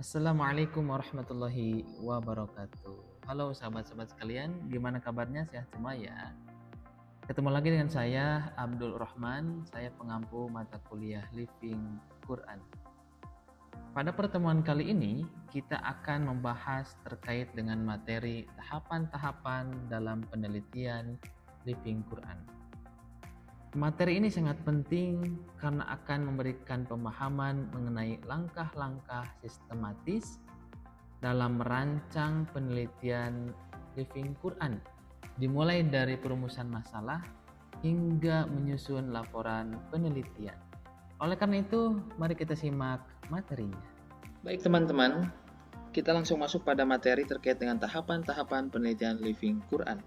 Assalamualaikum warahmatullahi wabarakatuh. Halo sahabat-sahabat sekalian, gimana kabarnya? Sehat semua ya? Ketemu lagi dengan saya, Abdul Rahman. Saya pengampu mata kuliah Living Quran. Pada pertemuan kali ini, kita akan membahas terkait dengan materi tahapan-tahapan dalam penelitian Living Quran. Materi ini sangat penting karena akan memberikan pemahaman mengenai langkah-langkah sistematis dalam merancang penelitian Living Quran, dimulai dari perumusan masalah hingga menyusun laporan penelitian. Oleh karena itu, mari kita simak materinya. Baik teman-teman, kita langsung masuk pada materi terkait dengan tahapan-tahapan penelitian Living Quran.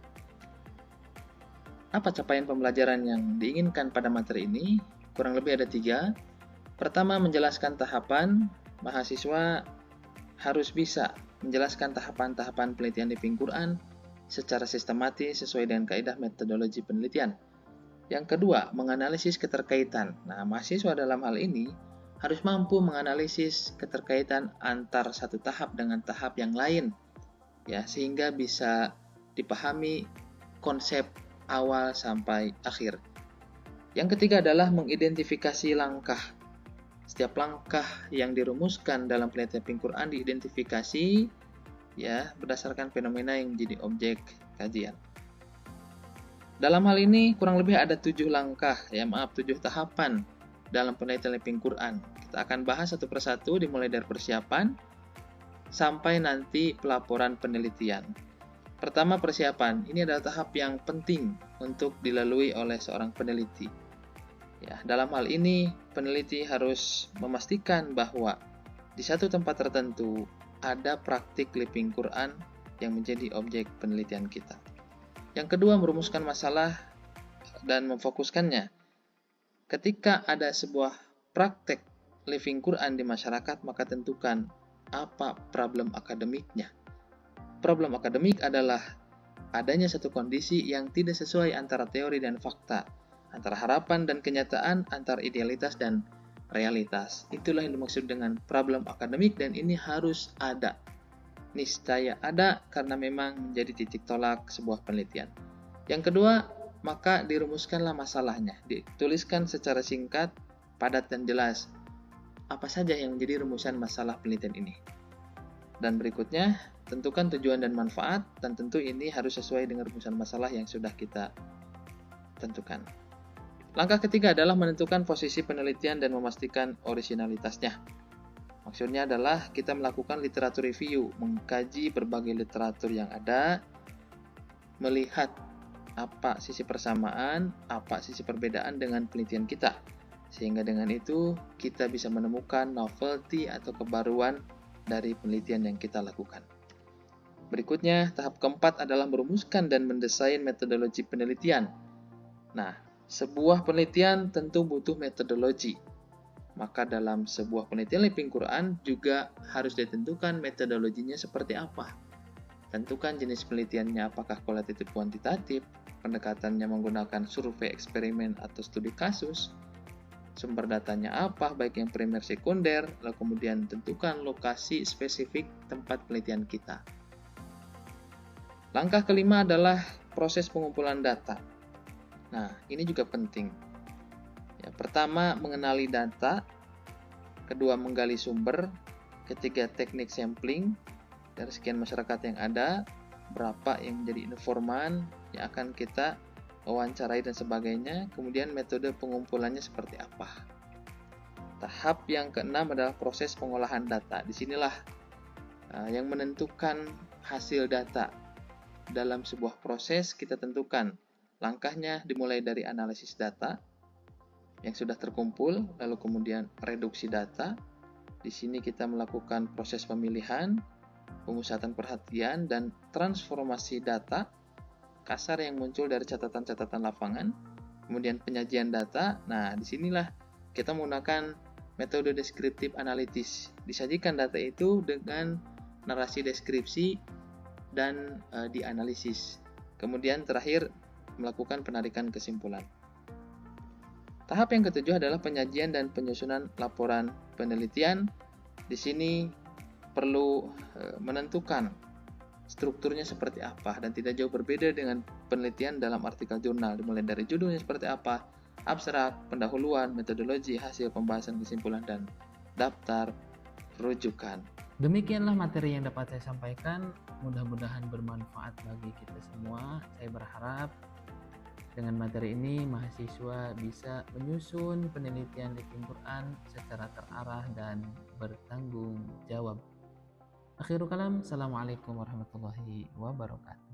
Apa capaian pembelajaran yang diinginkan pada materi ini? Kurang lebih ada 3. Pertama, menjelaskan tahapan. Mahasiswa harus bisa menjelaskan tahapan-tahapan penelitian Living Quran secara sistematis sesuai dengan kaidah metodologi penelitian. Yang kedua, menganalisis keterkaitan. Nah, mahasiswa dalam hal ini harus mampu menganalisis keterkaitan antar satu tahap dengan tahap yang lain, ya, sehingga bisa dipahami konsep awal sampai akhir. Yang ketiga adalah mengidentifikasi langkah. Setiap langkah yang dirumuskan dalam penelitian Living Quran diidentifikasi, ya, berdasarkan fenomena yang menjadi objek kajian. Dalam hal ini kurang lebih ada 7 tahapan dalam penelitian Living Quran. Kita akan bahas satu persatu dimulai dari persiapan sampai nanti pelaporan penelitian. Pertama, persiapan. Ini adalah tahap yang penting untuk dilalui oleh seorang peneliti. Ya, dalam hal ini peneliti harus memastikan bahwa di satu tempat tertentu ada praktik Living Quran yang menjadi objek penelitian kita. Yang kedua, merumuskan masalah dan memfokuskannya. Ketika ada sebuah praktek Living Quran di masyarakat, maka tentukan apa problem akademiknya. Problem akademik adalah adanya satu kondisi yang tidak sesuai antara teori dan fakta, antara harapan dan kenyataan, antara idealitas dan realitas. Itulah yang dimaksud dengan problem akademik, dan ini harus ada. Niscaya ada karena memang menjadi titik tolak sebuah penelitian. Yang kedua, maka dirumuskanlah masalahnya, dituliskan secara singkat, padat dan jelas apa saja yang menjadi rumusan masalah penelitian ini. Dan berikutnya, tentukan tujuan dan manfaat, dan tentu ini harus sesuai dengan rumusan masalah yang sudah kita tentukan. Langkah ketiga adalah menentukan posisi penelitian dan memastikan orisinalitasnya. Maksudnya adalah kita melakukan literatur review, mengkaji berbagai literatur yang ada, melihat apa sisi persamaan, apa sisi perbedaan dengan penelitian kita. Sehingga dengan itu kita bisa menemukan novelty atau kebaruan dari penelitian yang kita lakukan. Berikutnya, tahap keempat adalah merumuskan dan mendesain metodologi penelitian. Nah, sebuah penelitian tentu butuh metodologi. Maka dalam sebuah penelitian Living Quran juga harus ditentukan metodologinya seperti apa. Tentukan jenis penelitiannya, apakah kualitatif kuantitatif, pendekatannya menggunakan survei eksperimen atau studi kasus, sumber datanya apa, baik yang primer sekunder, lalu kemudian tentukan lokasi spesifik tempat penelitian kita. Langkah kelima adalah proses pengumpulan data. Nah, ini juga penting. Ya, pertama, mengenali data, kedua, menggali sumber, ketiga, teknik sampling dari sekian masyarakat yang ada, berapa yang menjadi informan yang akan kita wawancarai dan sebagainya, kemudian metode pengumpulannya seperti apa. Tahap yang keenam adalah proses pengolahan data. Disinilah yang menentukan hasil data. Dalam sebuah proses kita tentukan langkahnya dimulai dari analisis data yang sudah terkumpul, lalu kemudian reduksi data. Di sini kita melakukan proses pemilihan, pemusatan perhatian, dan transformasi data kasar yang muncul dari catatan-catatan lapangan, kemudian penyajian data. Nah, disinilah kita menggunakan metode deskriptif analitis. Disajikan data itu dengan narasi deskripsi dan dianalisis. Kemudian terakhir melakukan penarikan kesimpulan. Tahap yang ketujuh adalah penyajian dan penyusunan laporan penelitian. Di sini perlu menentukan strukturnya seperti apa dan tidak jauh berbeda dengan penelitian dalam artikel jurnal, dimulai dari judulnya seperti apa, abstrak, pendahuluan, metodologi, hasil pembahasan, kesimpulan, dan daftar rujukan. Demikianlah materi yang dapat saya sampaikan, mudah-mudahan bermanfaat bagi kita semua. Saya berharap dengan materi ini mahasiswa bisa menyusun penelitian di Quran secara terarah dan bertanggung jawab. Akhirul kalam, assalamualaikum warahmatullahi wabarakatuh.